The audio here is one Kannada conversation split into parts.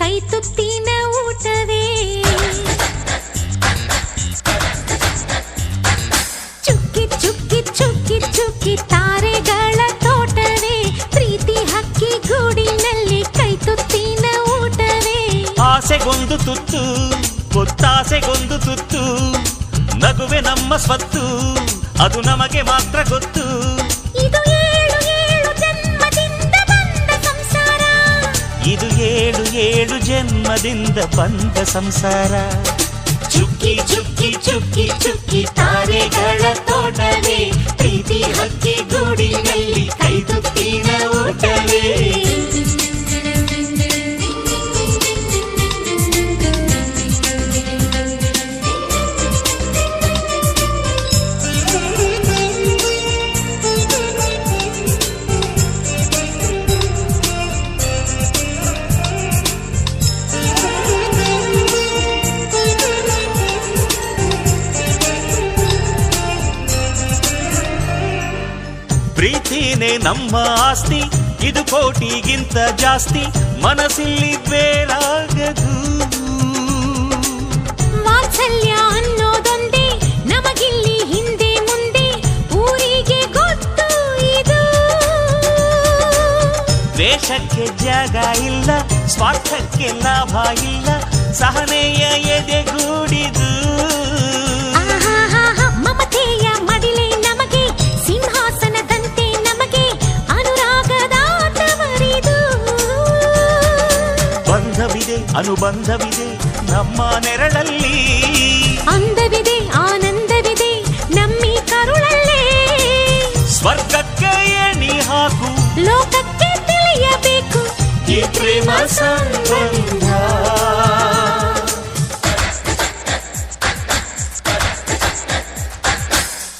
ಕೈ ತುತ್ತಿನ ಊಟವೇ. ಚುಕ್ಕಿ ಚುಕ್ಕಿ ಚುಕ್ಕಿ ಚುಕ್ಕಿ ತಾರೆಗಳ ತೋಟವೇ. ಪ್ರೀತಿ ಹಕ್ಕಿ ಗೂಡಿನಲ್ಲಿ ಕೈ ತುತ್ತಿನ ಊಟವೇ. ಆಸೆಗೊಂದು ತುತ್ತು ಗೊತ್ತಾಸೆಗೊಂದು ತುತ್ತು, ನಗುವೆ ನಮ್ಮ ಸ್ವತ್ತು ಅದು ನಮಗೆ ಮಾತ್ರ ಗೊತ್ತು. ಇದು ಏಳು ಏಳು ಜನ್ಮದಿಂದ ಬಂದ ಸಂಸಾರ. ಇದು ಏಳು ಏಳು ಜನ್ಮದಿಂದ ಬಂದ ಸಂಸಾರ. ಚುಕ್ಕಿ ಚುಕ್ಕಿ ಚುಕ್ಕಿ ಚುಕ್ಕಿ ತಾರೆಗಳ ತೋಟವೇ. ಪ್ರೀತಿ ಹಕ್ಕಿ ಗೂಡಿನಲ್ಲಿ ಕೈ ತುತ್ತಿನ ಊಟವೇ. ಪ್ರೀತಿನೇ ನಮ್ಮ ಆಸ್ತಿ, ಇದು ಕೋಟಿಗಿಂತ ಜಾಸ್ತಿ. ಮನಸ್ಸಿಲ್ಲಿ ಬೇರಾಗದು. ವಾತ್ಸಲ್ಯ ಅನ್ನೋದೊಂದೇ ನಮಗಿಲ್ಲಿ ಹಿಂದೆ ಮುಂದೆ ಊರಿಗೆ ಗೊತ್ತು ಇದು. ದ್ವೇಷಕ್ಕೆ ಜಾಗ ಇಲ್ಲ, ಸ್ವಾರ್ಥಕ್ಕೆ ಲಾಭ ಇಲ್ಲ, ಸಹನೆಯ ಎದೆಗೂಡಿದು. ಮಮತೆಯ ಮಡಿಲೆ ನಮಗೆ ಸಿಂಹಾಸನದಂತೆ, ನಮಗೆ ಅನುರಾಗದ ತವರಿದು. ಬಂಧವಿದೆ ಅನುಬಂಧವಿದೆ ನಮ್ಮ ನೆರಳಲ್ಲಿ, ಅಂದವಿದೆ ಆನಂದವಿದೆ ನಮ್ಮಿ ಕರುಳಲ್ಲೇ. ಸ್ವರ್ಗಕ್ಕೆ ಎಣಿ ಹಾಕು, ಲೋಕಕ್ಕೆ ತಿಳಿಯಬೇಕು ಈ ಪ್ರೇಮ ಸಂಬಂಧ.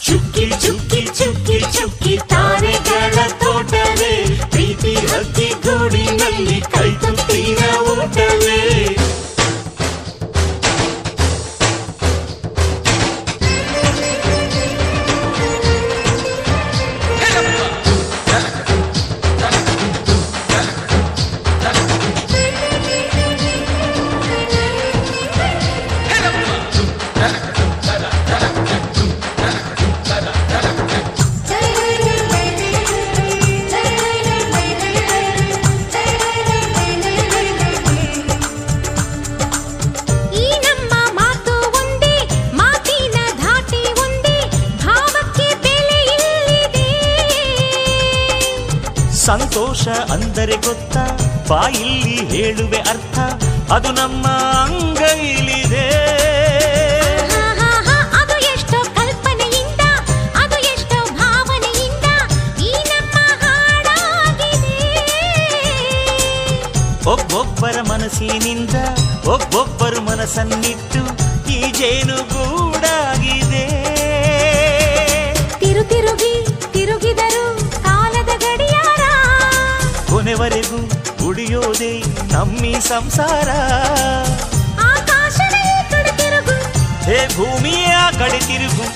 ಚುಕ್ಕಿ ಚುಕ್ಕಿ ಚುಕ್ಕಿ ಚುಕ್ಕಿ ತಾರೆಗಳ ತೋಟವೇ. ಪ್ರೀತಿ ಹಕ್ಕಿ ಗೂಡಿನಲ್ಲಿ ಕೈ ತುತ್ತಿನ ಊಟವೇ. ಸಂತೋಷ ಅಂದರೆ ಗೊತ್ತಾ, ಬಾಯಿಲ್ಲಿ ಹೇಳುವೆ ಅರ್ಥ, ಅದು ನಮ್ಮ ಅಂಗೈಲಿದೆ. ಅದು ಎಷ್ಟೋ ಕಲ್ಪನೆಯಿಂದ, ಅದು ಎಷ್ಟೋ ಭಾವನೆಯಿಂದ ಈ ನಮ್ಮ ಹಾಡಾಗಿದೆ. ಒಬ್ಬೊಬ್ಬರ ಮನಸ್ಸಿನಿಂದ ಒಬ್ಬೊಬ್ಬರು ಮನಸ್ಸನ್ನಿಟ್ಟು ಈ ಜೇನುಗೂಡಾಗಿದೆ. ತಿರುಗಿ ತಿರುಗಿದರು ಕಾಲದ ಗಡಿಯಾರ, ಕೊನೆವರೆಗೂ ಉಳಿಯೋದೇ ನಮ್ಮಿ ಸಂಸಾರ. ಆಕಾಶವೇ ಕಡೆ ತಿರುಗು, ಹೇ ಭೂಮಿಯ ಕಡೆ ತಿರುಗು,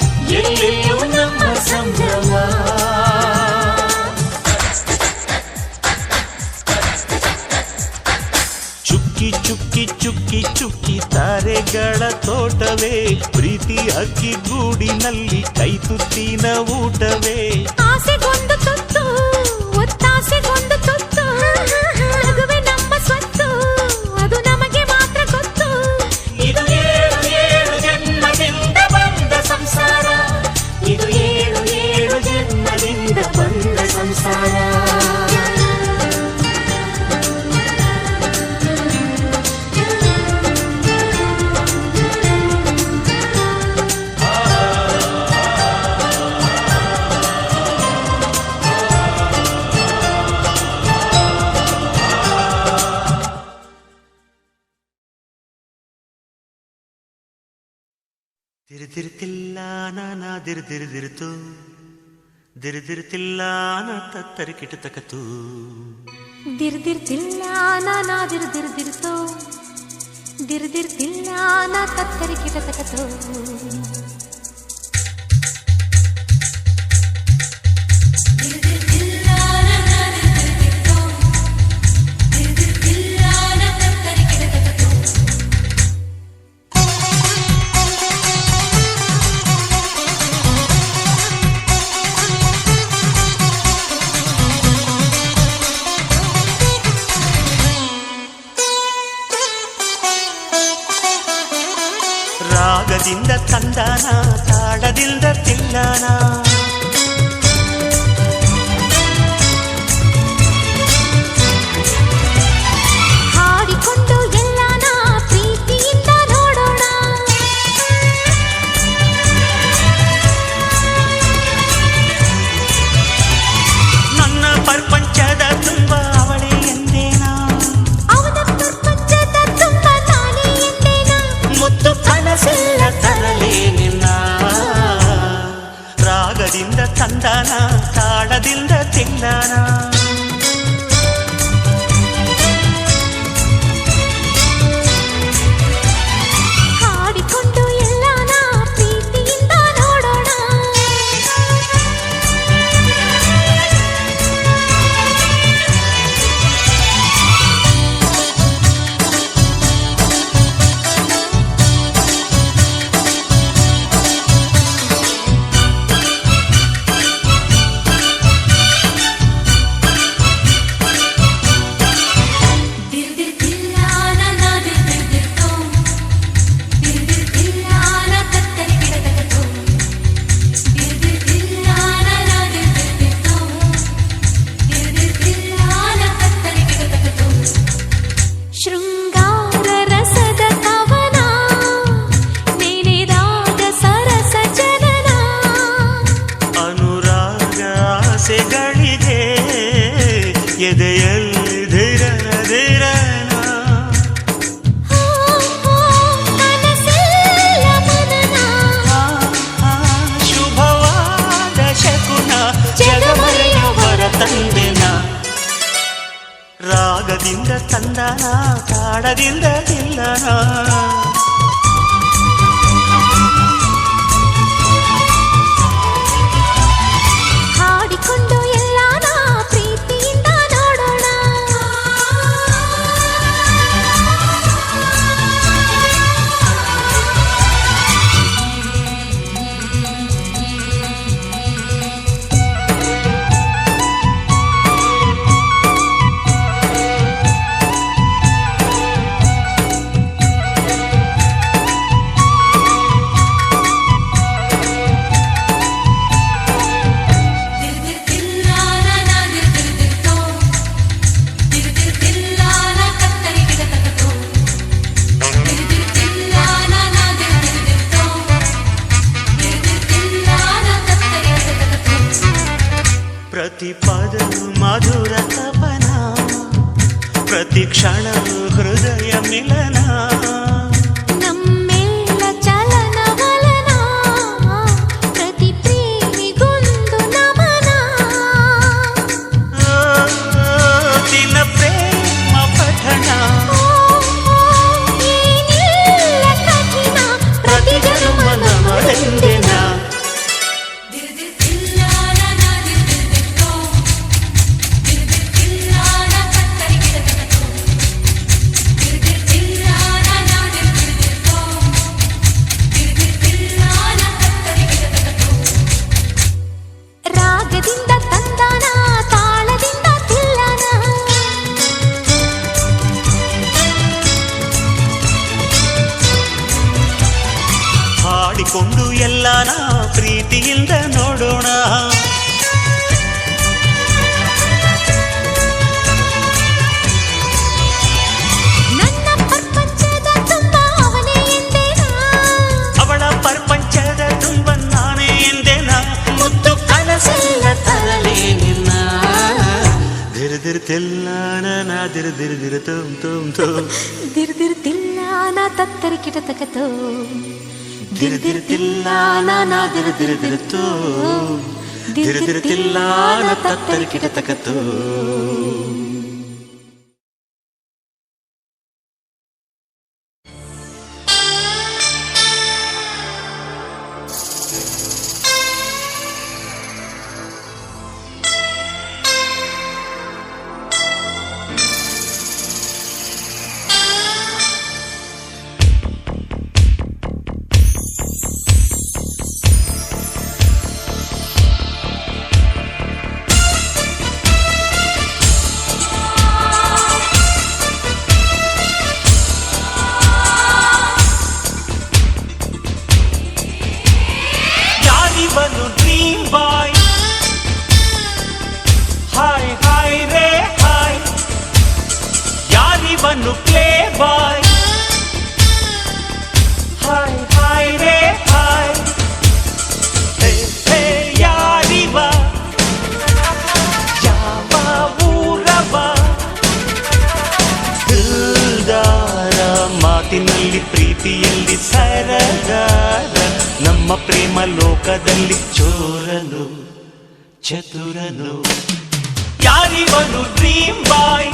ಎಲ್ಲೆಲ್ಲೂ ನಮ್ಮ ಸಂಭ್ರಮ. ಚುಕ್ಕಿ ಚುಕ್ಕಿ ಚುಕ್ಕಿ ಚುಕ್ಕಿ ತಾರೆಗಳ ತೋಟವೇ. ಪ್ರೀತಿ ಹಕ್ಕಿ ಗೂಡಿನಲ್ಲಿ ಕೈ ತುತ್ತಿನ ಊಟವೇ. ಆಸೆಗೊಂದು ತುತ್ತು ಒತ್ತಾಸೆಗೊಂದು ತುತ್ತು, ನಗುವೆ ನಮ್ಮ ಸ್ವತ್ತು ಅದು ನಮಗೆ ಮಾತ್ರ ಗೊತ್ತು. ಇದು ಏಳು ಏಳು ಜನ್ಮದಿಂದ ಬಂದ ಸಂಸಾರ. ಇದು ಏಳು ಏಳು ಜನ್ಮದಿಂದ ಬಂದ ಸಂಸಾರ. ದಿರ್ದಿರ್ತಿಲ್ಲ ನಾನಾ ದಿರ್ದಿರ್ದಿರ್ತು, ದಿರ್ದಿರ್ತಿಲ್ಲ ನಾ ತತ್ತರಿಕಿಟ ತಕತು. ದಿರ್ದಿರ್ತಿಲ್ಲ ನಾನಾ ದಿರ್ದಿರ್ದಿರ್ತು, ದಿರ್ದಿರ್ತಿಲ್ಲ ನಾ ತತ್ತರಿಕಿಟ ತಕತು. ದಿರ್ದಿರ್ತಿಲ್ಲ ನಾನಾ ದಿರ್ದಿರ್ದಿರ್ತು, ದಿರ್ದಿರ್ತಿಲ್ಲ ನಾ ತತ್ತರಿಕಿಟ ತಂದಾನ ತಾಳದಿಂದ ತಿಲ್ಲಾನ ಹಾಡಿಕೊಂಡು ಎಲ್ಲಾನ ಪ್ರೀತಿಯಿಂದ ನೋಡೋಣ ನನ್ನ ಪ್ರಪಂಚದ ತುಂಬ ಅವಳೇ ಎಂದೇನಾ ಅವನ ಪ್ರಪಂಚದ ತುಂಬ ನಾನೇ ಎಂದೇನಾ ಮುತ್ತು ಕನಸೆಲ್ಲ ತರಲೇ ನಿನ್ನ ರಾಗದಿಂದ ತಂದಾನ ತಾಳದಿಂದ ತಿಲ್ಲಾನ ಹಾಡಿಕೊಂಡು ಎಲ್ಲಾನ ಪ್ರೀತಿಯಿಂದ ನೋಡೋಣ ಶೃಂಗಾರ ರಸದ ಕವನ ನೆನೆದಾಗ ಸರಸ ಜನನ ಅನುರಾಗ ಆಸೆಗಳಿಗೆ ಎದೆಯಲ್ಲಿ ಧಿರನ ಧಿರನ ಕನಸೆಲ್ಲ ಮನನ ಶುಭವಾದ ಶಕುನ ಜಗಮರೆಯವರ ತಂದೆನ ರಾಗದಿಂದ ತಂದನ ತಾಳದಿಂದ ತಿಲ್ಲನ ಹಾಡಿಕೊಂಡು ಎಲ್ಲಾನ ಪ್ರೀತಿಯಿಂದ ನೋಡೋಣ ಪ್ರತಿ ಪದ ಮಧುರ ತಪನ ಪ್ರತಿ ಕ್ಷಣ ಹೃದಯ ಮಿಲನ ನಮ್ಮೆಲ್ಲ ಚಲನವಲನ ಪ್ರತಿ ಪ್ರೇಮಿಗೊಂದು ನಮನ ದಿನ ಪ್ರೇಮ ಪಠಣ ಏನಿಲ್ಲ ಕಠಿಣ ಪ್ರತಿ ಜನ್ಮ ನಮದೆಂದಿನ ರಾಗದಿಂದ ತಂದಾನ ತಾಳದಿಂದ ತಿಲ್ಲನ ಹಾಡಿಕೊಂಡು ಎಲ್ಲಾನ ಪ್ರೀತಿಯಿಂದ ನೋಡೋಣ ನನ್ನ ಪ್ರಪಂಚದ ತುಂಬ ಅವನೇ ಎಂದೇನಾ ಅವಳ ಪ್ರಪಂಚದ ತುಂಬ ನಾನೇ ಎಂದೆನ ಮುತ್ತು ಕನಸೆಲ್ಲ ತರಲೇ ನಿನ್ನ ದಿರ್ದಿರ್ತಿಲ್ಲಾನ ನಾ ದಿರ್ದಿರ್ದಿರ ತುಮ್ ತುಮ್ ತುಮ್ ದಿರ್ದಿರ್ತಿಲ್ಲಾನ ತತ್ತರಿ ಕಿಟತಕತೋ ದಿರ್ದಿರ್ತಿಲ್ಲಾನ ನಾ ದಿರ್ದಿರ್ದಿರತು ದಿರ್ದಿರ್ತಿಲ್ಲಾನ ತತ್ತರಿ ಕಿಟತಕತು ಯಾರಿವನು ಪ್ಲೇ ಬಾಯ್ ಹಾಯ್ ಹಾಯ್ ರೇ ಹಾಯ್ ಹೇ ಹೇ ಯಾರಿವ ಯಾವ ಊರವ ದಿಲ್ದಾರ ಮಾತಿನಲ್ಲಿ ಪ್ರೀತಿಯಲ್ಲಿ ಸರದಾರ ನಮ್ಮ ಪ್ರೇಮ ಲೋಕದಲ್ಲಿ ಚೋರನು ಚತುರನು ಯಾರಿವನು ಡ್ರೀಮ್ ಬಾಯ್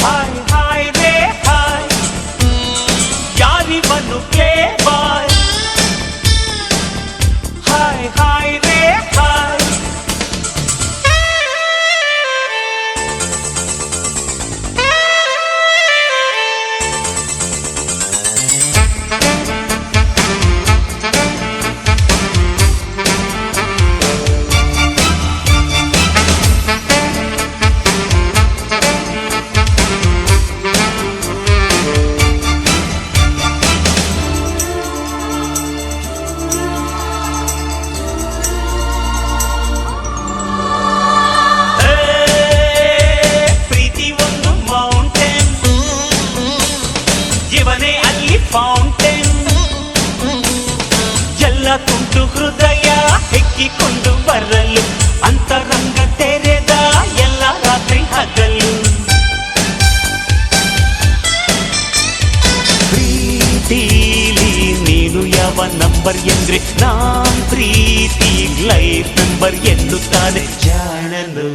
ಹಾಯ್ ಹಾಯ್ ರೇ ಹಾಯ್ ಯಾರಿವನು ಪ್ಲೇ ಬಾಯ್ ಹಾಯ್ ಹಾಯ್ ರೇ ಹಾಯ್ ಇವನೇ ಅಲ್ಲಿ ಫೌಂಟೇನ್ ಎಲ್ಲ ತುಂಟು ಹೃದಯ ಹೆಕ್ಕಿಕೊಂಡು ಬರಲು ಅಂತರಂಗ ತೆರೆದ ಎಲ್ಲ ರಾತ್ರಿ ಹಗಲು ಪ್ರೀತಿಲಿ ನೀನು ಯಾವ ನಂಬರ್ ಎಂದ್ರೆ ನಾನ್ ಪ್ರೀತಿ ಲೈಫ್ ನಂಬರ್ ಎನ್ನುತ್ತಾನೆ ಜಾಣನು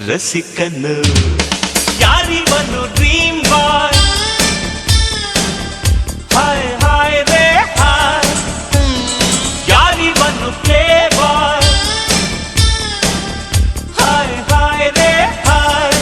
ರಸಿಕನು ಯಾರಿವನು ಡ್ರೀಮ್ ಬಾಯ್ ಹಾಯ್ ಹಾಯ್ ರೇ ಹಾಯ್ ಯಾರಿವನು ಪ್ಲೇ ಬಾಯ್ ಹಾಯ್ ಹಾಯ್ ರೇ ಹಾಯ್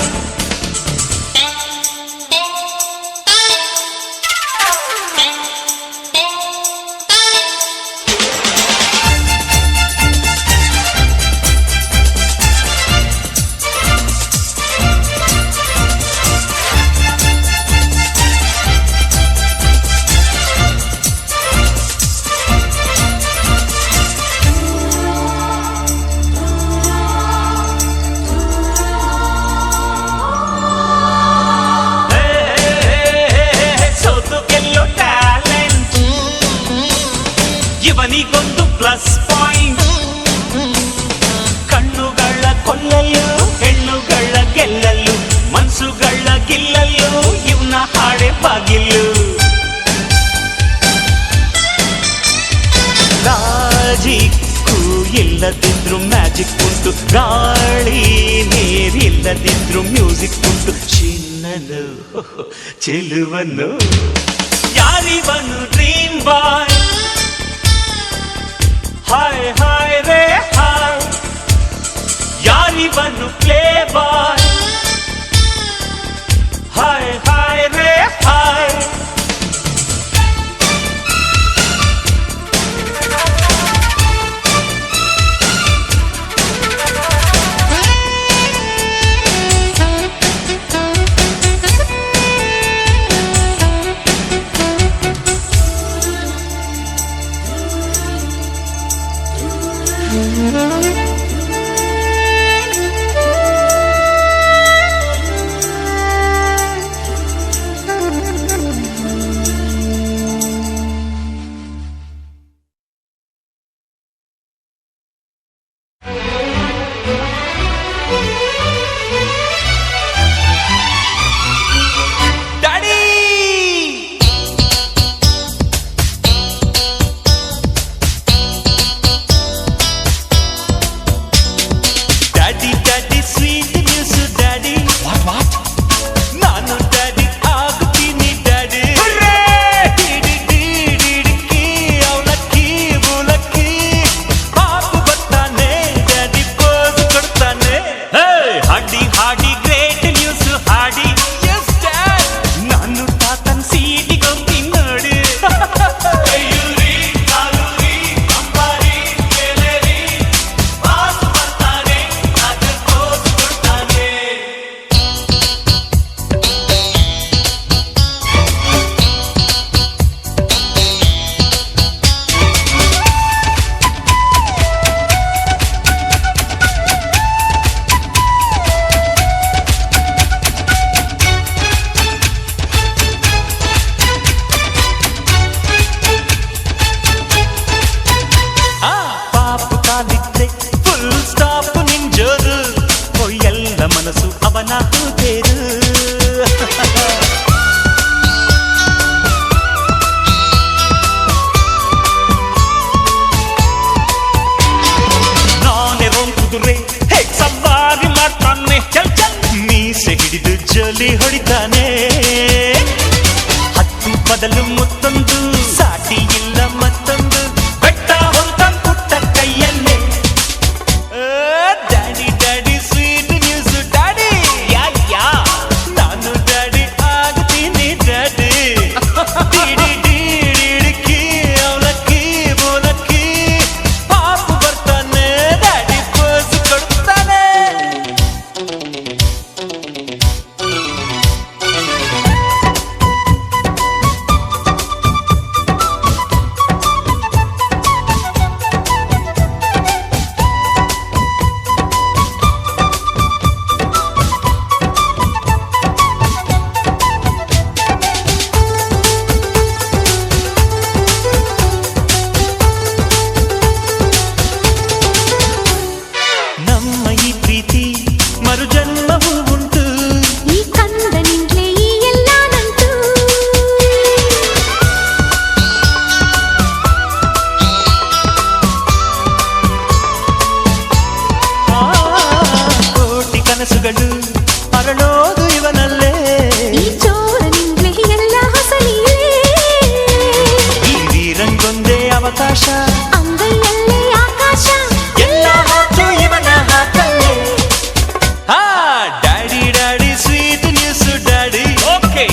ಇವನಿಗೊಂದು ಪ್ಲಸ್ ಪಾಯಿಂಟ್ ಕಣ್ಣುಗಳ ಕೊಲ್ಲಲು ಹೆಣ್ಣುಗಳ ಗೆಲ್ಲಲು ಮನ್ಸುಗಳ ಗಿಲ್ಲಲು ಇವನ ಹಾಡೆ ಬಾಗಿಲು ಲಾಜಿಕ್ಕು ಇಲ್ಲದಿದ್ರು ಮ್ಯಾಜಿಕ್ ಉಂಟು ಗಾಳಿ ನೀರಿಲ್ಲದಿದ್ರು ಮ್ಯೂಸಿಕ್ ಉಂಟು ಚಿನ್ನನು ಚೆಲುವನು ಯಾರಿವನು ಡ್ರೀಮ್ ಬಾಯ್ ಹಾಯ್ ಹಾಯ್ ರೇ ಹಾಯ್ ಯಾರಿವನು ಪ್ಲೇ ಬಾಯ್ ಹಾಯ್ ಹಾಯ್ ರೇ ಹಾಯ್ ಭಾವನಾ ತೇರು ನಾನೇ ರೋಂಕುದುರೆ ಹೇಗ್ ಸವಾರಿ ಮಾಡ್ತಾನೆ ಚಲ್ ಚಲ್ ಮೀಸೆ ಹಿಡಿದು ಜೋಲಿ ಹೊಡಿತಾನೆ ಹತ್ತು ಬದಲು ಮತ್ತೊಂದು ಸಾಟಿ ಇಲ್ಲ ಮತ್ತೊಂದು ಬೆಟ್ಟ ಹೊಂತ ಪುಟ್ಟ ಕೈಯನ್ನೇ daddy daddy sweet news daddy yeah yeah ನಾನು ಡ್ಯಾಡಿ ಆಗ್ತೀನಿ ಡ್ಯಾಡಿ ಡಿಡಿ ಡಿಡಿಡಿಕ್ಕಿ ಅವಲಕ್ಕಿ ಬೋಲಕ್ಕಿ ಪಾಪು ಬರ್ತಾನೆ ಡ್ಯಾಡಿ ಪೋಸ್ ಕೊಡ್ತಾನೆ ನಮ್ಮ ಈ ಪ್ರೀತಿ ಮರುಜನ್ಮವೂ ಉಂಟು ಈ ಕಂದನಿಂದಲೇ ಈ ಎಲ್ಲ ನಂಟು ಕೋಟಿ ಕನಸುಗಳು ಅರಳೋದು ಇವನಲ್ಲೇ ಈ ಚೋರನಿಂದಲೇ ಎಲ್ಲ ಹೊಸಲೀಲೆ ಈ ವೀರಂಗೊಂದೇ ಅವಕಾಶ ಅಂಗೈಯಲ್ಲೇ ಆಕಾಶ ಎಲ್ಲ ಹಾಕು ಇವನ ಹಾಕಲ್ಲೇ daddy daddy sweet news daddy okay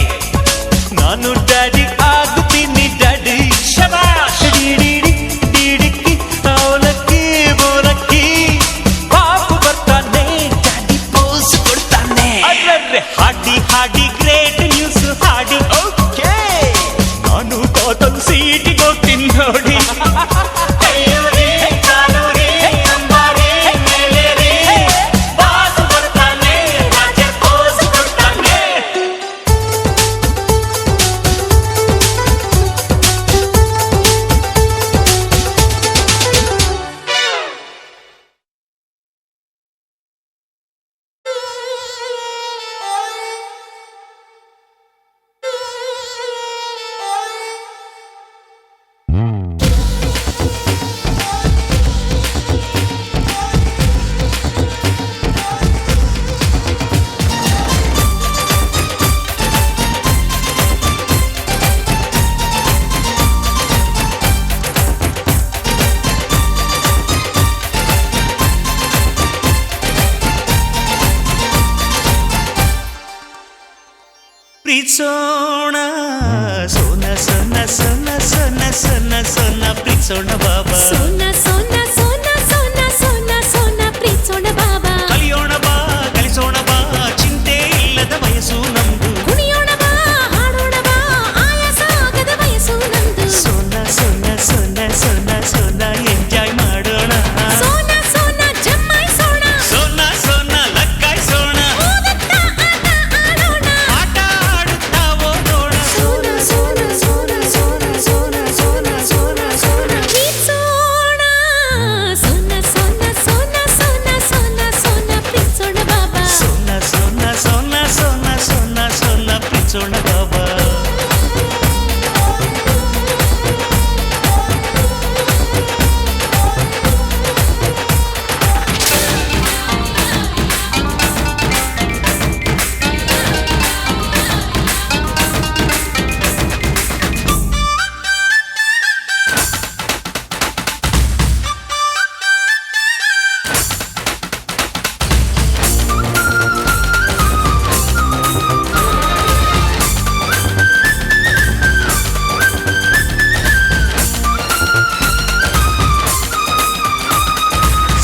ನಾನು ಡ್ಯಾಡಿ ಆಗುತ್ತೀನಿ ಡ್ಯಾಡಿ ಶಬಾಷ್ ಡಿಡಿಡಿ ಡಿಡಿಕ್ಕಿ ಅವಲಕ್ಕಿ ಬೋಲಕ್ಕಿ ಪಾಪು ಬರ್ತಾನೆ ಡ್ಯಾಡಿ ಪೋಸ್ ಕೊಡ್ತಾನೆ ಅರ್ರೆ ಹಾಡಿ ಹಾಡಿ ಗ್ರೇಟ್ ನ್ಯೂಸ್ ಹಾಡಿ ಓಕೆ ನಾನು ಕಾಟನ್ ಸೀಟಿಗೆ ಹೋಗ್ತೀನಿ ನೋಡಿ ಪ್ರೀತ್ಸೋಣ ಸೋನ ಸೋನ ಸೋನ ಸೋನ ಸೋನ ಸೋನ ಪ್ರೀತ್ಸೋಣ ಬಾಬಾ ಸೋನ ಸೋನ ಸೋನ ಸೋನ ಸೋನ ಸೋನ ಪ್ರೀತ್ಸೋಣ ಬಾಬಾ ಕಲಿಯೋಣ ಬಾ ಕಲಿಸೋಣ ಬಾ ಚಿಂತೆ ಇಲ್ಲದ ವಯಸ್ಸು ನಮ್ದು ಕುಣಿಯೋಣ ಬಾ ಹಾಡೋಣ ಬಾ ಆಯಾಸ ಆಗದ ವಯಸ್ಸು ನಂದು ಸೋನ ಸೋನ ಸೋನ ಸೋನ ಸೋನ ಎಂಜಾಯ್ ಮಾಡೋಣ ಸೋನ ಸೋನ ಜಮಾಯಿಸೋಣ ಸೋನ ಸೋನ ಲಕ್ಕಾಯಿಸೋಣ ಓದುತ್ತಾ ಆಟ ಆಡೋಣ ಆಟ ಆಡುತ್ತಾ ಓದೋಣ ಸೋನ ಸೋನ ಸೋನ ಸೋನ ಸೋನ ಸೋನ ಸೋನ ಸೋನ ಪ್ರೀತ್ಸೋಣ ಸೋನ ಸೋನ ಸೋನ ಸೋನ ಸೋನ ಸೋನ ಪ್ರೀತ್ಸೋಣ ಬಾಬಾ ಸೋನ ಸೋನ ಸೋನ ಸೋನ ಸೋನ ಸೋನ ಪ್ರೀತ್ಸೋಣ ಬಾಬಾ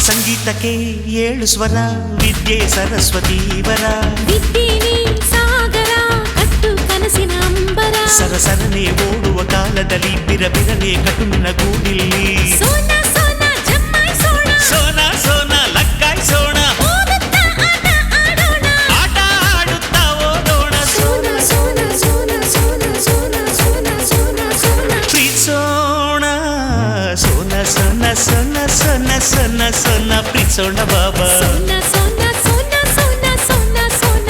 ಸಂಗೀತಕ್ಕೆ 7 ಸ್ವರ ವಿದ್ಯೆ ಸರಸ್ವತಿ ವರ ವಿದ್ಯೆನೇ ಸಾಗರ ಕಟ್ಟು ಕನಸಿನ ಅಂಬರ ಸರಸರನೆ ಓಡುವ ಕಾಲದಲ್ಲಿ ಬಿರಬಿರನೆ ಕಟುಮಿನ ಗೂಡಿಲ್ಲಿ ಸೋನ ಸೋನ ಜಮಾಯಿಸೋಣ ಸೋನ ಸೋನ ಲಕ್ಕಾಯಿಸೋಣ ಓದುತ್ತಾ ಆಟ ಆಡೋಣ ಆಟ ಆಡುತ್ತಾ ಓದೋಣ ಸೋನ ಸೋನ ಸೋನ ಸೋನ ಸೋನ ಸೋನ ಸೋನ ಸೋನ ಪ್ರೀತ್ಸೋಣ ಸೋನ ಸೋನ ಸೋನ ಸೋನ ಸೋನ ಸೋನ ಪ್ರೀತ್ಸೋಣ ಬಾಬಾ ಸೋನ ಸೋನ ಸೋನ ಸೋನ ಸೋನ ಸೋನ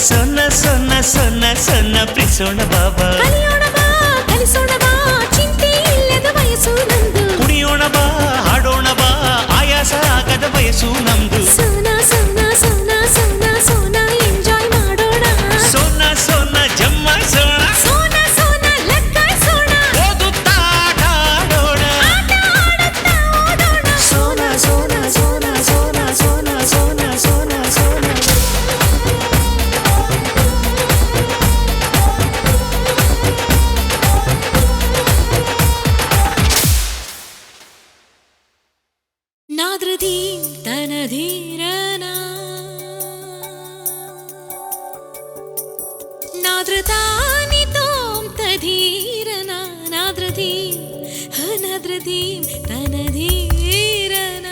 ಸೊನ್ನ ಸೊನ್ನ ಸೊನ್ನ ಸೊನ್ನ ಪ್ರೀಸೋಣ ಬಾಬಾ ಕಲಿಯೋಣ ಬಾ ಕಲಿಸೋಣ ಬಾ ಚಿಂತೆ ಇಲ್ಲದ ವಯಸ್ಸು ನಂದು ಕುಣಿಯೋಣ ಬಾ ಹಾಡೋಣ ಬಾ ಆಯಾಸ ಆಗದ ವಯಸ್ಸು ನಮ್ದು ಸೋನ ಸೋನ ಸೋನ ಸೋನ ಸೋನ ಎಂಜಾಯ್ ಮಾಡೋಣ ಸೊನ್ನ ಸೊನ್ನ ಜಮ್ಮಾಯಿಸೋಣ ಸೋನ ಸೋನ ಲಗ್ಗಾಯಿಸೋಣ ಓದುತ್ತಾ ಆಟಾಡೋಣ ಆಟ ಆಡುತ್ತಾ ಓಡೋಣ ಸೋನ ಸೋನ ಸೋನ ಸೋನ ಸೋನ ಸೋನ ಸೋನ ಸೋನ ನಾದ್ರದಿ ತನಧೀರನ ನಾದ್ರತಾನಿ ತೋಂ ತಧೀರನ ನಾದ್ರದಿ ನಾದ್ರದಿ ತನಧೀರನ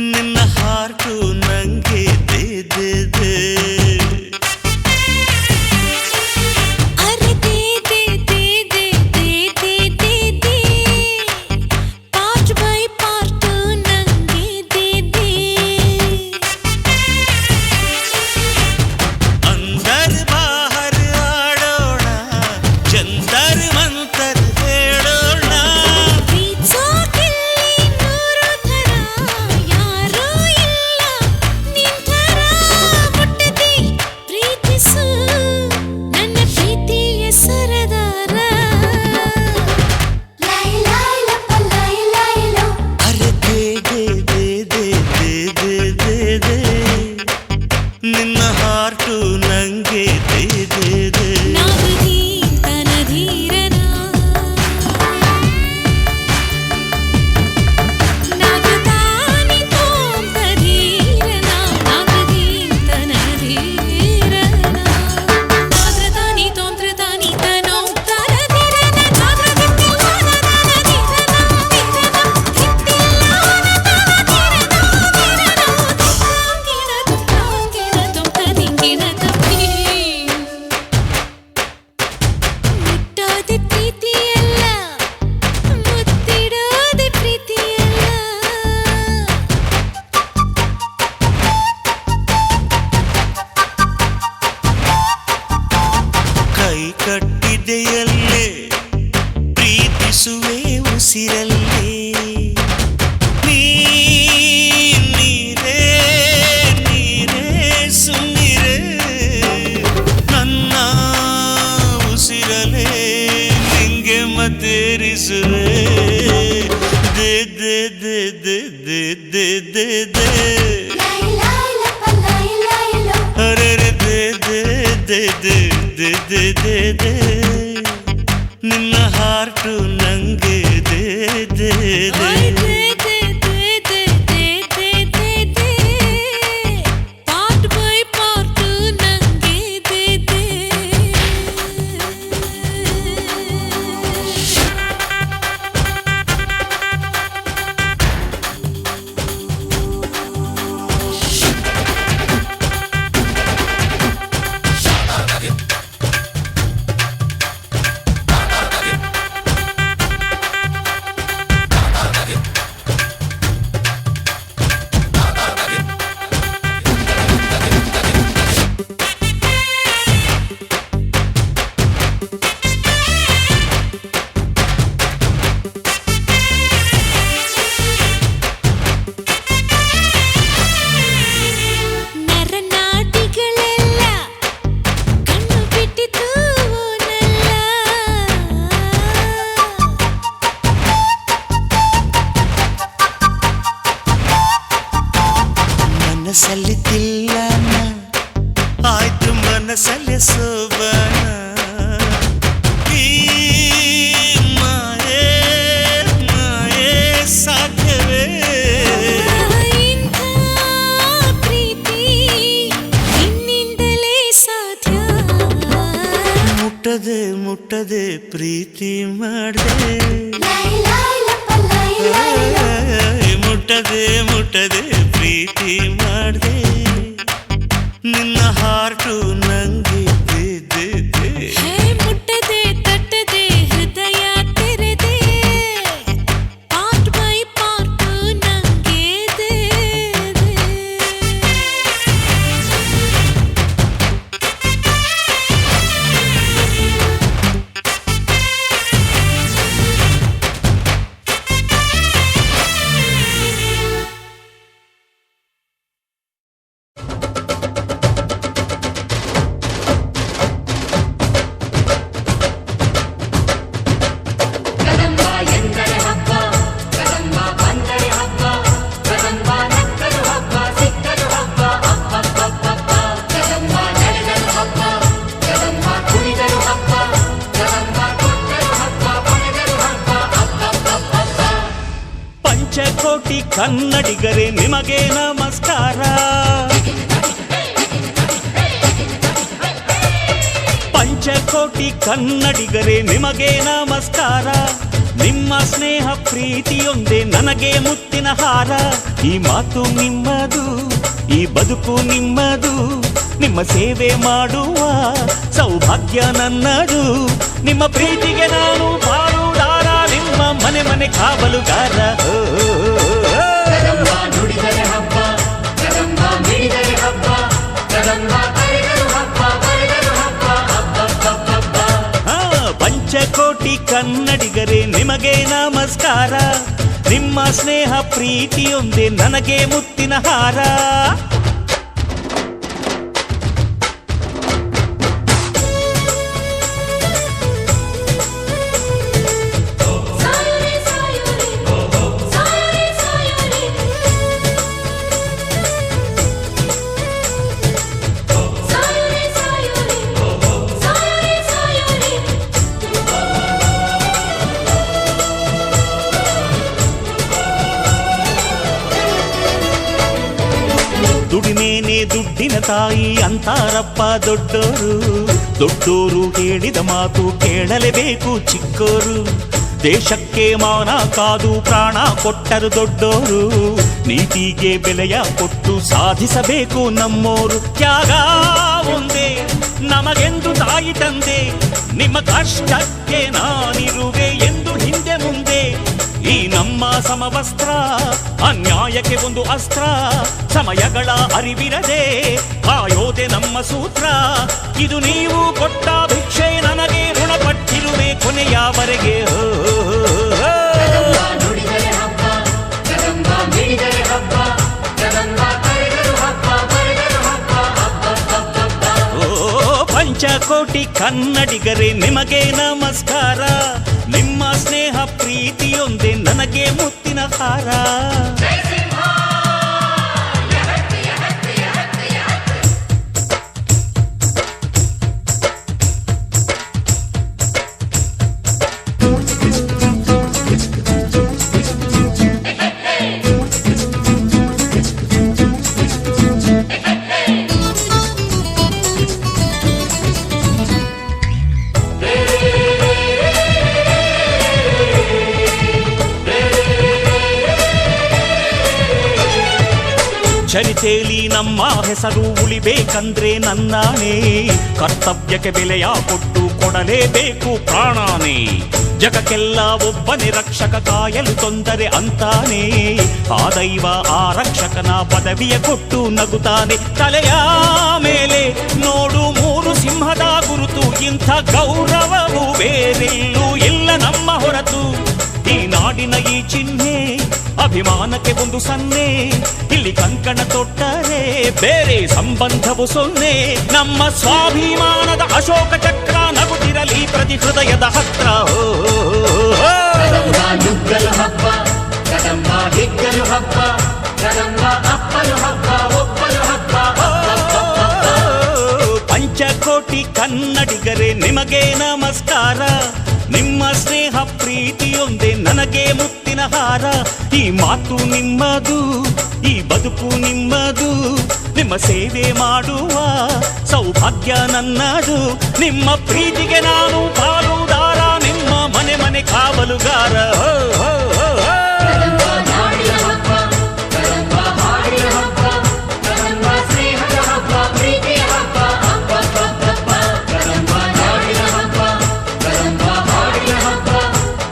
ನಿನ್ನ ಹಾರ್ಟು ನಂಗೆ ದೇ ದೇ ದೇ ಅರೆ ದೇ ದೇ ದೇ ದೇ ದೇ ದೇ ದೇ ದೇ ಪಾರ್ಟ್ ಬೈ ಪಾರ್ಟ್ ನಂಗೆ ದೇ ದೇ अंदर बाहर आड़ोಣ जंतर मंतर ಹೇಳೋಣ ಪ್ರೀತ್ಸೋಕಿಲ್ಲಿ ನೂರು ಥರ ಯಾರೂ ಇಲ್ಲ ನಿಂತರ ಮುಟ್ಟದಿ ಪ್ರೀತಿಸು ನನ್ನ ಪ್ರೀತಿಯ ಸರದಾರ ಅರೆ ದೇ ದೇ ದೇ ದೇ ದೇ ದೇ ದೇ ದೇ ನಿನ್ನ ಹಾರ್ಟು ನಂಗೆ ದೇ ದೇ ದೇ ನಾದ್ರದಿ ತನಧೀರನ ನಾದ್ರತಾನಿ ತೋಂ ತಧೀರನ ನಾದ್ರದಿ ತನಧೀರನ ನಾದ್ರತಾನಿ ತೋಂ ತ್ರತಾನಿ ತನೋ ತರಧೀರನ ನಾದ್ರದಿತ್ತಿಲ್ಲನ ಮುಟ್ಟೋದೆ ಪ್ರೀತಿಯಲ್ಲ ಮುತ್ತಿಡೋದೆ ಪ್ರೀತಿಯಲ್ಲ ಕೈ ಕಟ್ಟಿದೆಯಲ್ಲೇ ಪ್ರೀತಿಸುವೆ ಉಸಿರಲ್ಲೇ ನೀರೇ ನೀರೇ ಸುಮ್ನಿರೇ ನನ್ನ ಉಸಿರಲೇ ನಿಂಗೆ ಮತ್ತೇರಿಸುವೆ ದೇ ದೇ ದೇ ದೇ ದೇ ದೇ ದೇ ದೇ ಅರೆ ರೆ ದೇ ದೇ ದೇ ದೇ ದೇ ದೇ ದೇ ದೇ ನಿನ್ನ ಹಾರ್ಟು ನಂಗೆ ದೇ ದೇ ದೇ ಓಯ್ ದೇ ದೇ ದೇ ದೇ ದೇ ದೇ ದೇ ದೇ ಪಾರ್ಟ್ ಬೈ ಪಾರ್ಟ್ ನಂಗೆ ದೇ ದೇ ಮುಟ್ಟದೆ ಪ್ರೀತಿ ಮಾಡ್ದೆ ಮುಟ್ಟದೆ ಮುಟ್ಟದೆ ಪ್ರೀತಿ ಮಾಡ್ದೆ ನಿನ್ನ ಹಾರ್ಟು ನಂಗೆ ಬೇದೆ ಮುಟ್ಟದೆ ತಟ್ಟದೆ ಹೃದಯ ತೆರೆದೆ ಪಾರ್ಟ್ ಬೈ ಪಾರ್ಟ್ ನಂಗೆ ಪಂಚಕೋಟಿ ಕನ್ನಡಿಗರೇ ನಿಮಗೆ ನಮಸ್ಕಾರ ಪಂಚಕೋಟಿ ಕನ್ನಡಿಗರೇ ನಿಮಗೆ ನಮಸ್ಕಾರ ನಿಮ್ಮ ಸ್ನೇಹ ಪ್ರೀತಿಯೊಂದೇ ನನಗೆ ಮುತ್ತಿನ ಹಾರ ಈ ಮಾತು ನಿಮ್ಮದು ಈ ಬದುಕು ನಿಮ್ಮದು ನಿಮ್ಮ ಸೇವೆ ಮಾಡುವ ಸೌಭಾಗ್ಯ ನನ್ನದು ನಿಮ್ಮ ಪ್ರೀತಿಗೆ ನಾನು ಪಾಲುದಾರ ನಿಮ್ಮ ಮನೆ ಮನೆ ಕಾವಲುಗಾರ ನುಡಿದರೆ ಹಬ್ಬ ಕದಂಬ ಮಿಡಿದರೆ ಹಬ್ಬ ಕದಂಬ ಕರೆದರು ಹಬ್ಬ ಬರೆದರು ಹಬ್ಬ ಪಂಚಕೋಟಿ ಕನ್ನಡಿಗರೇ ನಿಮಗೆ ನಮಸ್ಕಾರ ನಿಮ್ಮ ಸ್ನೇಹ ಪ್ರೀತಿಯೊಂದೇ ನನಗೆ ಮುತ್ತಿನ ಹಾರ ದುಡಿಮೇನೆ ದುಡ್ಡಿನ ತಾಯಿ ಅಂತಾರಪ್ಪ ದೊಡ್ಡೋರು ದೊಡ್ಡೋರು ಹೇಳಿದ ಮಾತು ಕೇಳಲೇಬೇಕು ಚಿಕ್ಕೋರು ದೇಶಕ್ಕೆ ಮಾನ ಕಾದು ಪ್ರಾಣ ಕೊಟ್ಟರು ದೊಡ್ಡೋರು ನೀತಿಗೆ ಬೆಲೆಯ ಕೊಟ್ಟು ಸಾಧಿಸಬೇಕು ನಮ್ಮೋರು ತ್ಯಾಗ ಒಂದೇ ನಮಗೆಂದು ತಾಯಿ ತಂದೆ ನಿಮ್ಮ ಕಷ್ಟಕ್ಕೆ ನಾನಿರುವೆ ಎಂದು ಹಿಂದೆ ಮುಂದೆ ಈ ನಮ್ಮ ಸಮವಸ್ತ್ರ ಅನ್ಯಾಯಕ್ಕೆ ಒಂದು ಅಸ್ತ್ರ ಸಮಯಗಳ ಅರಿವಿರದೆ ಕಾಯೋದೆ ನಮ್ಮ ಸೂತ್ರ ಇದು ನೀವು ಕೊಟ್ಟ ಭಿಕ್ಷೆ ನನಗೆ ಋಣಪಟ್ಟಿರುವೆ ಕೊನೆಯವರೆಗೆ ನುಡಿದರೆ ಹಬ್ಬ ಕದಂಬ ಮಿಡಿದರೆ ಹಬ್ಬ ಕದಂಬ ಕರೆದರು ಹಬ್ಬ ಬರೆದರು ಹಬ್ಬ ಪಂಚಕೋಟಿ ಕನ್ನಡಿಗರೇ ನಿಮಗೆ ನಮಸ್ಕಾರ ನಿಮ್ಮ ಸ್ನೇಹ ಪ್ರೀತಿಯೊಂದೇ ನನಗೆ ಮುತ್ತಿನ ಹಾರ ಚರಿತೆಯಲ್ಲಿ ನಮ್ಮ ಹೆಸರು ಉಳಿಬೇಕಂದ್ರೆ ನನ್ನಾನೇ ಕರ್ತವ್ಯಕ್ಕೆ ಬೆಲೆಯ ಕೊಟ್ಟು ಕೊಡಲೇಬೇಕು ಪ್ರಾಣಾನೇ ಜಗಕ್ಕೆಲ್ಲ ಒಬ್ಬನೇ ರಕ್ಷಕ ಕಾಯಲು ತೊಂದರೆ ಅಂತಾನೆ ಆ ದೈವ ಆ ರಕ್ಷಕನ ಪದವಿಯ ಕೊಟ್ಟು ನಗುತ್ತಾನೆ ತಲೆಯ ಮೇಲೆ ನೋಡು ಮೂರು ಸಿಂಹದ ಗುರುತು ಇಂಥ ಗೌರವವು ಬೇರೆಲ್ಲೂ ಇಲ್ಲ ನಮ್ಮ ಹೊರತು ಈ ನಾಡಿನ ಈ ಚಿಹ್ನೆ ಅಭಿಮಾನಕ್ಕೆ ಒಂದು ಸನ್ನೆ ಇಲ್ಲಿ ಕಂಕಣ ತೊಟ್ಟರೆ ಬೇರೆ ಸಂಬಂಧವು ಸೊನ್ನೆ ನಮ್ಮ ಸ್ವಾಭಿಮಾನದ ಅಶೋಕ ಚಕ್ರ ನಗುತ್ತಿರಲಿ ಪ್ರತಿ ಹೃದಯದ ಹತ್ರ ಕದಂಬ ನುಗ್ಗಲು ಹಬ್ಬ ಕದಂಬ ಹಿಗ್ಗಲು ಹಬ್ಬ ಕದಂಬ ಅಪ್ಪಲು ಹಬ್ಬ ಒಪ್ಪಲು ಹಬ್ಬ ಪಂಚಕೋಟಿ ಕನ್ನಡಿಗರೇ ನಿಮಗೆ ನಮಸ್ಕಾರ ನಿಮ್ಮ ಸ್ನೇಹ ಪ್ರೀತಿಯೊಂದೇ ನನಗೆ ಮುತ್ತಿನ ಮುತ್ತಿನ ಹಾರ. ಈ ಮಾತು ನಿಮ್ಮದು, ಈ ಬದುಕು ನಿಮ್ಮದು, ನಿಮ್ಮ ಸೇವೆ ಮಾಡುವ ಸೌಭಾಗ್ಯ ನನ್ನದು. ನಿಮ್ಮ ಪ್ರೀತಿಗೆ ನಾನು ಪಾಲುದಾರ, ನಿಮ್ಮ ಮನೆ ಮನೆ ಕಾವಲುಗಾರ. ಹೋ ಹೋ ಹೋ ಹೋ. ಕದಂಬ ನಾಡಿನ ಹಬ್ಬ, ಕದಂಬ ಹಾಡಿನ ಹಬ್ಬ, ಕದಂಬ ಸ್ನೇಹದ ಹಬ್ಬ, ಪ್ರೀತಿಯ ಹಬ್ಬ, ಹಬ್ಬ ಹಬ್ಬ. ಕದಂಬ ನಾಡಿನ ಹಬ್ಬ, ಕದಂಬ ಹಾಡಿನ ಹಬ್ಬ,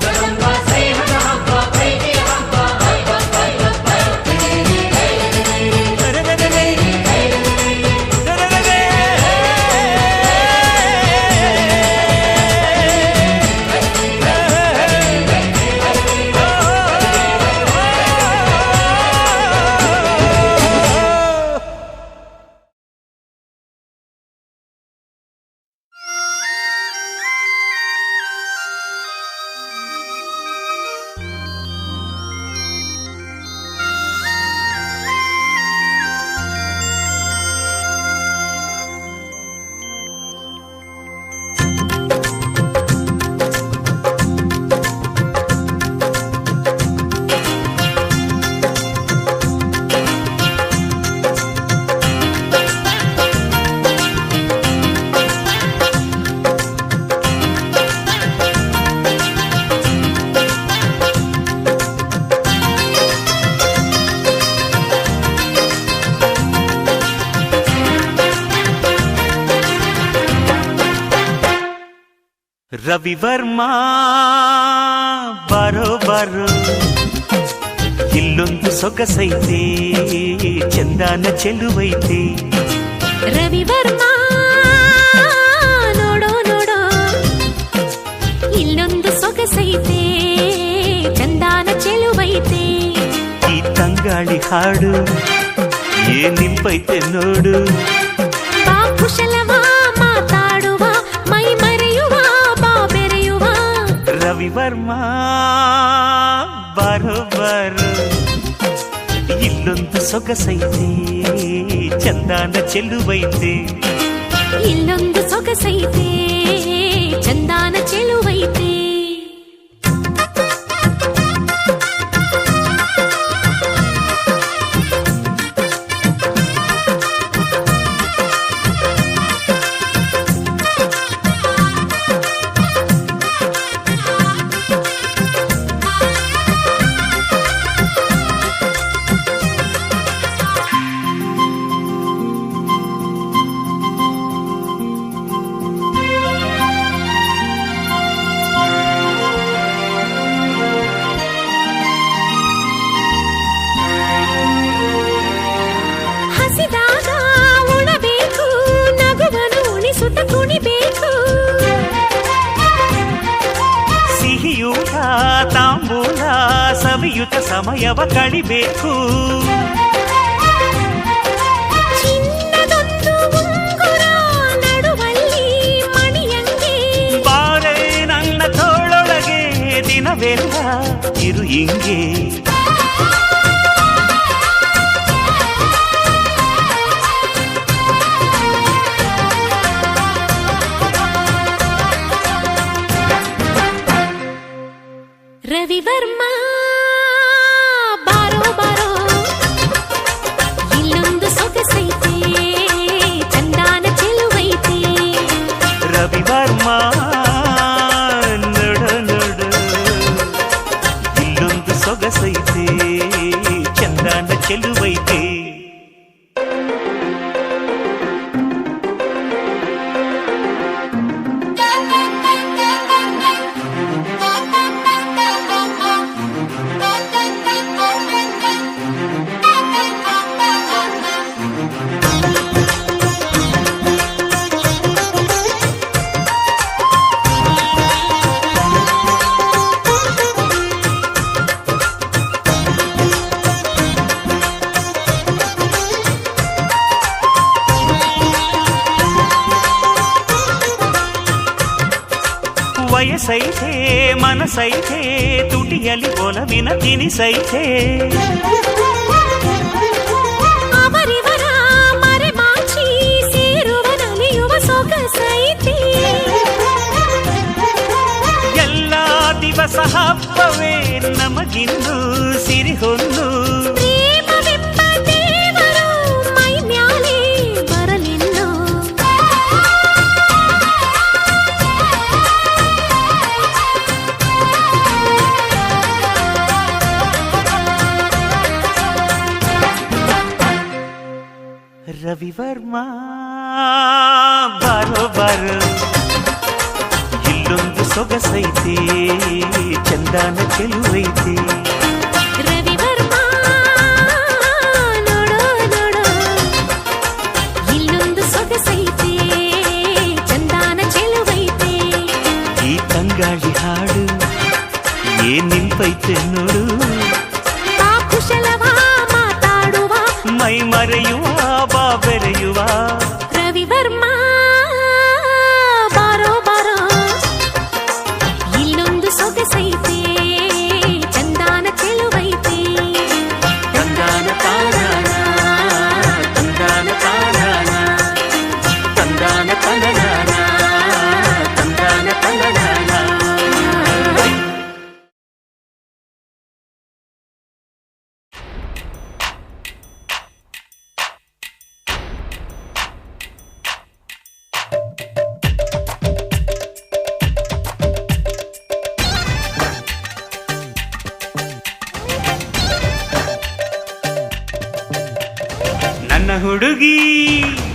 ಕದಂಬ ಸ್ನೇಹದ ಹಬ್ಬ, ಪ್ರೀತಿಯ ಹಬ್ಬ, ಹಬ್ಬ ಹಬ್ಬ. ರವಿವರ್ಮಾ ಬಾರೋ ಬಾರೋ, ಇಲ್ಲೊಂದು ಸೊಗಸೈತೆ, ಚಂದಾನ ಚೆಲುವೈತೆ. ರವಿವರ್ಮ ನೋಡೋ ನೋಡೋ, ಇಲ್ಲೊಂದು ಸೊಗಸೈತೆ, ಚಂದಾನ ಚೆಲುವೈತೆ. ಈ ತಂಗಾಳಿ ಹಾಡು ಏನಿಂಪೈತೆ ನೋಡು. ಬಾ ಕುಶಲವ ಮಾತಾಡುವ, ಮೈ ಮರೆಯುವ, ಬಾ ಬೆರೆಯುವ. ರವಿವರ್ಮಾ ಬಾರೋ ಬಾರೋ, ಇಲ್ಲೊಂದು ಸೊಗಸೈತೆ, ಚಂದಾನ ಚೆಲುವೈತೆ. ಇಲ್ಲೊಂದು ಸೊಗಸೈತೆ, ಚಂದಾನ ಚೆಲುವೈತೆ. ಹಸಿದಾಗ ಉಣಬೇಕು, ನಗುವನು ಉಣಿಸುತ್ತ ಕುಣಿಬೇಕು. ಸಿಹಿಯೂಟ ತಾಂಬೂಲ ಸವಿಯುತ ಸಮಯವ ಕಳಿಬೇಕು. ಚಿನ್ನದೊಂದು ಉಂಗುರ ನಡುವಲ್ಲಿ ಮಣಿಯಂಗೆ, ಬಾರೆ ನನ್ನ ತೋಳೊಳಗೆ ದಿನವೆಲ್ಲ ಇರು ಹಿಂಗೆ. ರವಿವರ್ಮ ಬಾರೋ ಬಾರೋ, ಇಲ್ಲೊಂದು ಸೊಗಸೈತೆ, ಚಂದಾನ ಚೆಲುವೈತೆ. ರವಿವರ್ಮಾ ನೋಡು ನೋಡು, ಇಲ್ಲೊಂದು ಸೊಗಸೈತೆ, ಚಂದಾನ ಚೆಲುವೈತೆ. ವಯಸ್ಸೈತೆ ಮನಸೈತೆ, ತುಟಿಯಲ್ಲಿ ಒಲವಿನ ತಿನಿಸೈತೆ. ಅವರಿವರ ಮರೆಮಾಚಿ ಸೇರುವ ನಲಿಯುವ ಸೊಗಸೈತೆ. ಎಲ್ಲ ದಿವಸ ಹೊಸ ಹಬ್ಬವೇ ನಮಗಿಂದು ಸಿರಿಹೊಂದು ಪ್ರೇಮವೆಂಬ ದೇವರು ಮೈ ಮ್ಯಾಲೆ ಬರಲಿನ್ನು ರವಿವರ್ಮ ಬಾರೋ ಬಾರೋ ಇಲ್ಲೊಂದು ಸೊಗಸೈತೆ ಚಂದಾನ ಚೆಲುವೈತೆ ರವಿವರ್ಮ ನೋಡೋ ನೋಡೋ ಇಲ್ಲೊಂದು ಸೊಗಸೈತೆ ಚಂದಾನ ಚೆಲುವೈತೆ ಈ ತಂಗಾಳಿ ಹಾಡು ಏನ್ ನಿಂಪೈತೆ ನೋಡು ಬಾ ಕುಶಲವ ಮಾತಾಡುವ ಮೈ ಮರೆಯುವ ಬಾ ಬೆರೆಯುವ ರವಿವರ್ಮ ಬಾರೋ ಬಾರೋ ಇಲ್ಲೊಂದು ಸೊಗಸೈತೆ ಚಂದಾನ ಚೆಲುವೈತೆ ತಂದಾನ ತಾನಾನ ತಂದಾನ ತಾನಾನ ತಂದಾನ ತನನಾನ ತಂದಾನ ತನನಾನ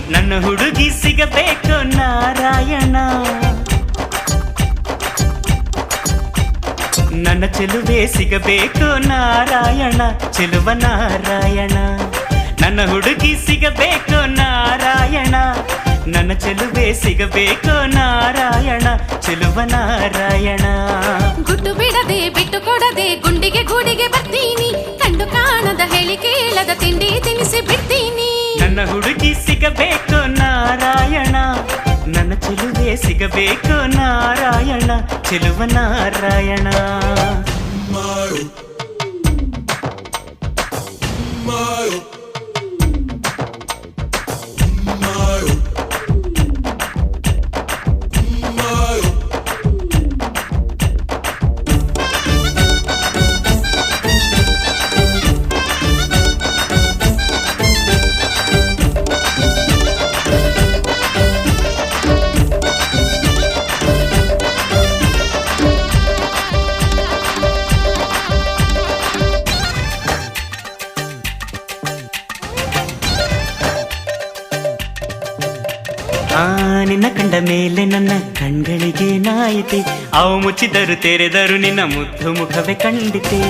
ನನ್ನ ಹುಡುಗಿ ಸಿಗಬೇಕು ನಾರಾಯಣ ನನ್ನ ಚೆಲುವೆ ಸಿಗಬೇಕು ನಾರಾಯಣ ಚೆಲುವ ನಾರಾಯಣ ನನ್ನ ಹುಡುಗಿ ಸಿಗಬೇಕು ನಾರಾಯಣ ನನ್ನ ಚೆಲುವೆ ಸಿಗಬೇಕು ನಾರಾಯಣ ಚೆಲುವ ನಾರಾಯಣ ಗುಟ್ಟು ಬಿಡದೆ ಬಿಟ್ಟು ಕೊಡದೆ ಗುಂಡಿಗೆ ಗೂಡಿಗೆ ಬರ್ತೀನಿ ಕಂಡು ಕಾಣದ ಹೇಳಿ ಕೇಳದ ತಿಂಡಿ ತಿನಿಸಿ ಬಿಡ್ತೀನಿ ನನ್ನ ಹುಡುಗಿ ಸಿಗಬೇಕು ನಾರಾಯಣ ನನ್ನ ಚೆಲುವೆ ಸಿಗಬೇಕು ನಾರಾಯಣ ಚೆಲುವ ನಾರಾಯಣ ನಿನ್ನ ಕಂಡ ಮೇಲೆ ನನ್ನ ಕಣ್ಗಳಿಗೆ ನಾಯಿತೆ ಅವು ಮುಚ್ಚಿದರು ತೆರೆದರು ನಿನ್ನ ಮುದ್ದು ಮುಖವೇ ಕಂಡಿತೆ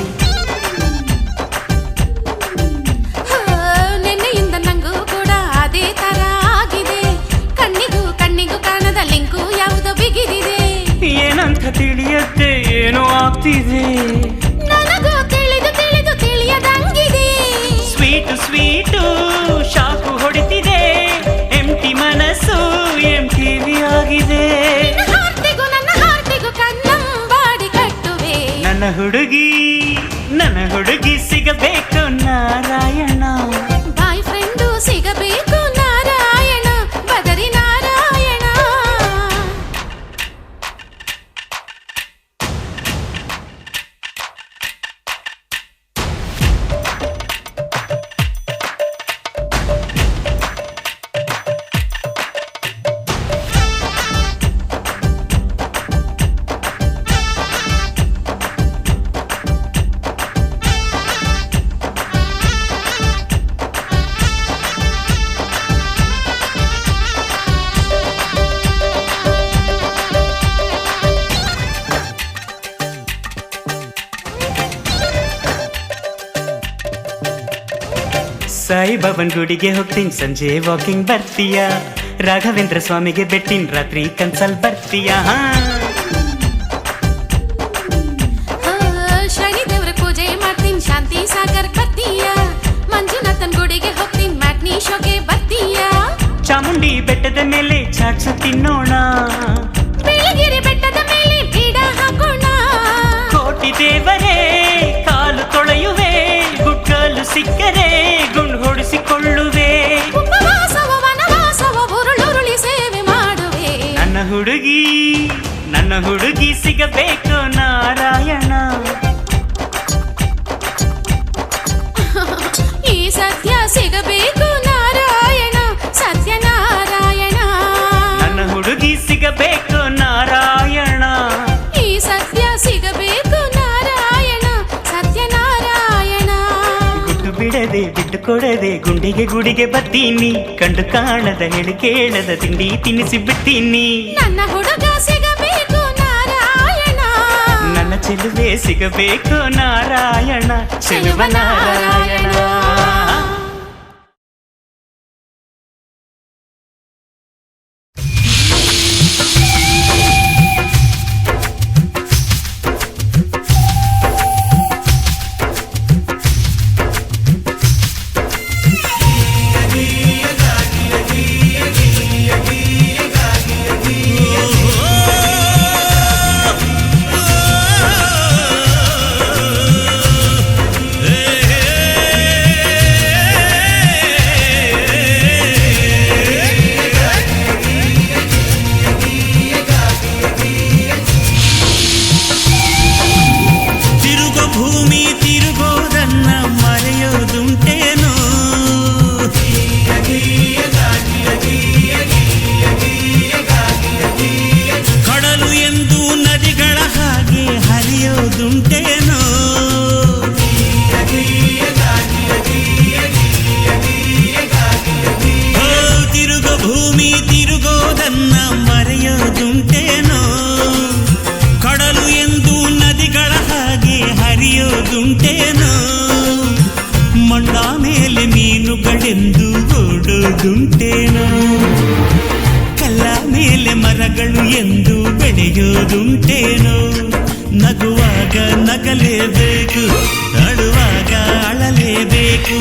ನೆನ್ನೆಯಿಂದ ನಂಗೂ ಕೂಡ ಅದೇ ತರ ಆಗಿದೆ ಕಣ್ಣಿಗೂ ಕಾಣದ ಲಿಂಕು ಯಾವುದೋ ಬಿಗಿದಿದೆ ಏನಂತ ತಿಳಿಯತ್ತೆ ಏನೋ ಆಗ್ತಿದೆ ನನಗೂ ತಿಳಿದು ತಿಳಿಯದಂಗಿದೆ ಸ್ವೀಟು ಶಾಕು ಹೊಡಿತಿದೆ ಎಂಟಿ ಮನಸ್ಸು ಎಂಟಿವಿ ಆಗಿದೆ ನನ್ನ ಹಾರ್ಟಿಗೂ ಕನ್ನಂಬಾಡಿ ಕಟ್ಟುವೆ ನನ್ನ ಹುಡುಗಿ ಸಿಗಬೇಕು ನಾರಾಯಣ ಬಾಯ್ ಫ್ರೆಂಡು ಸಿಗಬೇಕು ನಾರಾಯಣ ಬದರಿ ನಾರಾಯಣ ಸಾಯಿಬಾಬನ್ ಗುಡಿಗೆ ಹೋಗ್ತೀನಿ ಸಂಜೆ ವಾಕಿಂಗ್ ಬರ್ತೀಯ ರಾಘವೇಂದ್ರ ಸ್ವಾಮಿಗೆ ಬೆಟ್ಟಿನ ರಾತ್ರಿ ಕನ್ಸಲ್ ಬರ್ತೀಯ ಶನಿ ದೇವ್ರ ಪೂಜೆ ಮಾಡ್ತೀನಿ ಶಾಂತಿ ಸಾಗರ್ ಬರ್ತೀಯ ಮಂಜುನಾಥನ್ ಗುಡಿಗೆ ಹೋಗ್ತೀನಿ ಮ್ಯಾಟ್ನಿ ಶೋಗೆ ಬರ್ತೀಯ ಚಾಮುಂಡಿ ಬೆಟ್ಟದ ಮೇಲೆ ಚಾಟ್ಸು ತಿನ್ನೋಣ ಬೆಳಗಿರಿ ಬೆಟ್ಟದ ಮೇಲೆ ಬೀಡ ಹಾಕೋಣ ಕೋಟಿ ದೇವರೇ ಕಾಲು ತೊಳೆಯುವೆ ಗುಡ್ಡಲು ಸಿಕ್ಕರೆ ಗುಂಡು ಹೊಡಿಸಿಕೊಳ್ಳುವೆ ಉಪವಾಸವ ವನವಾಸವ ಉರುಳುರುಳಿ ಸೇವೆ ಮಾಡುವೆ ನನ್ನ ಹುಡುಗಿ ಸಿಗಬೇಕು ನಾರಾಯಣ. ಈ ಸತ್ಯ ಸಿಗಬೇಕು ನಾರಾಯಣ, ಸತ್ಯನಾರಾಯಣ. ನನ್ನ ಹುಡುಗಿ ಸಿಗಬೇಕು ನಾರಾಯಣ. ಈ ಸತ್ಯ ಸಿಗಬೇಕು ನಾರಾಯಣ, ಸತ್ಯನಾರಾಯಣ. ಗುಟ್ಟು ಬಿಡದೆ ಬಿಟ್ಟು ಕೊಡದೆ ಗುಂಡಿಗೆ ಗುಡಿಗೆ ಬತ್ತೀನಿ. ಕಂಡು ಕಾಣದ ಹೇಳಿ ಕೇಳದ ತಿಂಡಿ ತಿನ್ನಿಸಿ ಬಿಡ್ತೀನಿ. ನನ್ನ ಹುಡುಗ ಸಿಗಬೇಕು ನಾರಾಯಣ, ನನ್ನ ಚೆಲುವೆ ಸಿಗಬೇಕು ನಾರಾಯಣ, ಚೆಲುವ ನಾರಾಯಣ. ಮಣ್ಣ ಮೇಲೆ ಮೀನುಗಳೆಂದು ಓಡೋದುಂಟೇನೋ, ಕಲ್ಲ ಮೇಲೆ ಮರಗಳು ಎಂದು ಬೆಳೆಯೋದುಂಟೇನೋ. ನಗುವಾಗ ನಗಲೇಬೇಕು, ಅಳುವಾಗ ಅಳಲೇಬೇಕು.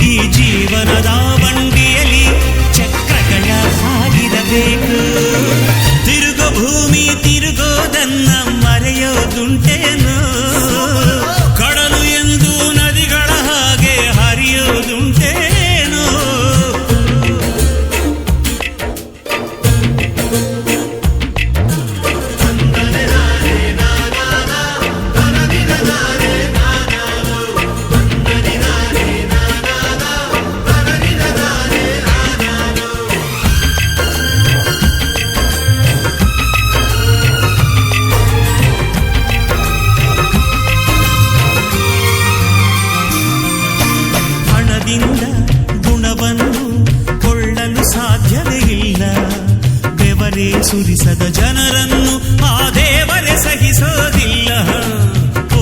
ಈ ಜೀವನದ ಬಂಡಿಯಲ್ಲಿ ಚಕ್ರಗಳ ಸಾಗಿರಬೇಕು. ತಿರುಗೋ ಭೂಮಿ ತಿರುಗೋದನ್ನ ಮರೆಯೋದುಂಟೇನೋ, ಕಡಲು ಎಂದು ನದಿಗಳ ಹಾಗೆ ಹರಿಯೋದುಂಟೇನೋ. ಗುಣವನ್ನು ಕೊಳ್ಳಲು ಸಾಧ್ಯವೇ ಇಲ್ಲ. ಬೆವರೇ ಸುರಿಸದ ಜನರನ್ನು ಆ ದೇವರೇ ಸಹಿಸೋದಿಲ್ಲ.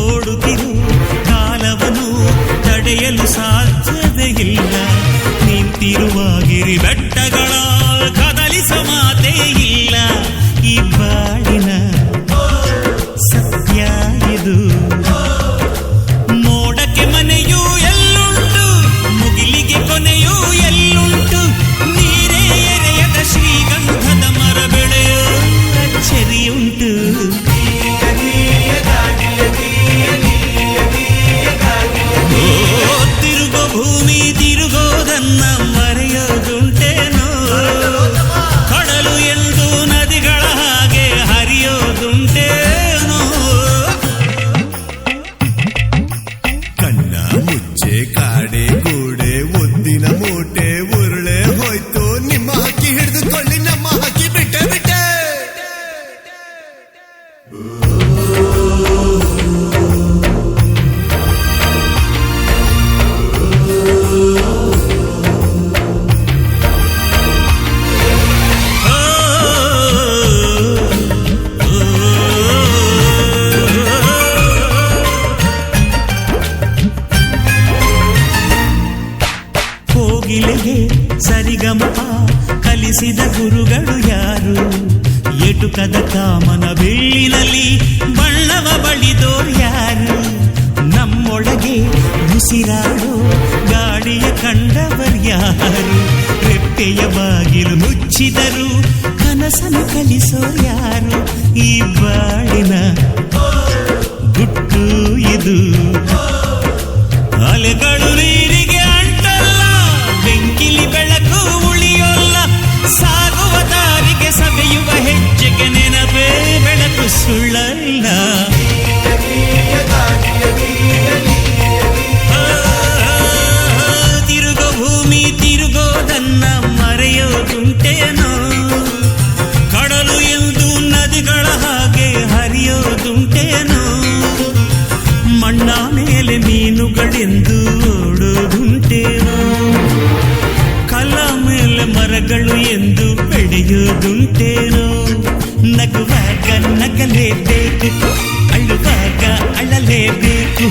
ಓಡುತ್ತಿರು ಕಾಲವನ್ನು ತಡೆಯಲು ಸಾಧ್ಯವೇ ಇಲ್ಲ. ನಿಂತಿರುವ ಗಿರಿ ಬೆಟ್ಟಗಳ ಕದಲಿಸ ಮಾತೇ ಇಲ್ಲ. ಈ ಬಾಳಿನ ಸತ್ಯ ಇದು. ಮೋಡಕ್ಕೆ ಮನೆಯೂ ಎಲ್ಲುಂಟು, ಮುಗಿಲಿಗೆ ಕೊನೆಯೂ ಎಲ್ಲುಂಟು. ನೀರೇ ಎರೆಯದ ಶ್ರೀಗಂಧದ ಮರ ಬೆಳೆಯೋ ಅಚ್ಚರಿಯುಂಟು. ತಿರುಗೋ ಭೂಮಿ ತಿರುಗೋದನ್ನ ಮರೆಯೋದುಂಟೇನೋ, ಕಡಲು ಎಂದು ನದಿಗಳ ಹಾಗೆ ಹರಿಯೋದುಂಟೇನೋ. ಕಣ್ಣ ಮುಚ್ಚೆ ಕಾಡೆ ಗೂಡೆ ಒದ್ದಿನ ಮೂಟೆ ಉರುಳೆ ಹೋಯ್ತು. ನಿಮ್ಮ ಹಕ್ಕಿ ಹಿಡಿದುಕೊಳ್ಳಿ, ನಮ್ಮ ಹಕ್ಕಿ ಬಿಟ್ಟೆ ಬಿಟ್ಟೆ. ಕೋಗಿಲೆಗೆ ಸರಿಗಮ ಕಲಿಸಿದ ಗುರುಗಳು ಯಾರು? ಎಟುಕದ ಕಾಮನ ಬೆಳ್ಳಿನಲ್ಲಿ ಬಣ್ಣವ ಬಳಿದೋರು ಯಾರು? ನಮ್ಮೊಳಗೆ ಉಸಿರಾಡೋ ಗಾಳಿಯ ಕಂಡವರು ಯಾರು? ರೆಪ್ಪೆಯ ಬಾಗಿಲು ಮುಚ್ಚಿದರು ಕನಸನ್ನು ಕಲಿಸೋರು ಯಾರು? ಈ ಬಾಳಿನ ಗುಟ್ಟು ಇದು. ಅಲೆಗಳು ನೀರಿಗೆ ಅಂಟಲ್ಲ, ಬೆಂಕಿಲಿ ಬೆಳಕು ಉಳಿಯೋಲ್ಲ. ಸಾಗುವ ದಾರಿಗೆ ಸವೆಯುವ ಹೆಜ್ಜೆಗೆ ನೆನಪೇ ಬೆಳಕು ಸುಳ್ಳಲ್ಲ. ಓಡೋದುಂಟೇನೋ ಮಣ್ಣ ಮೇಲೆ ಮೀನುಗಳೆಂದು ಓಡೋದುಂಟೇನೋ ಕಲ ಮೇಲೆ ಮರಗಳು ಎಂದು ಬೆಳೆಯೋದುಂಟೇನೋ ನಗುವಾಗ ನಗಲೇಬೇಕು ಅಳುವಾಗ ಅಳಲೇಬೇಕು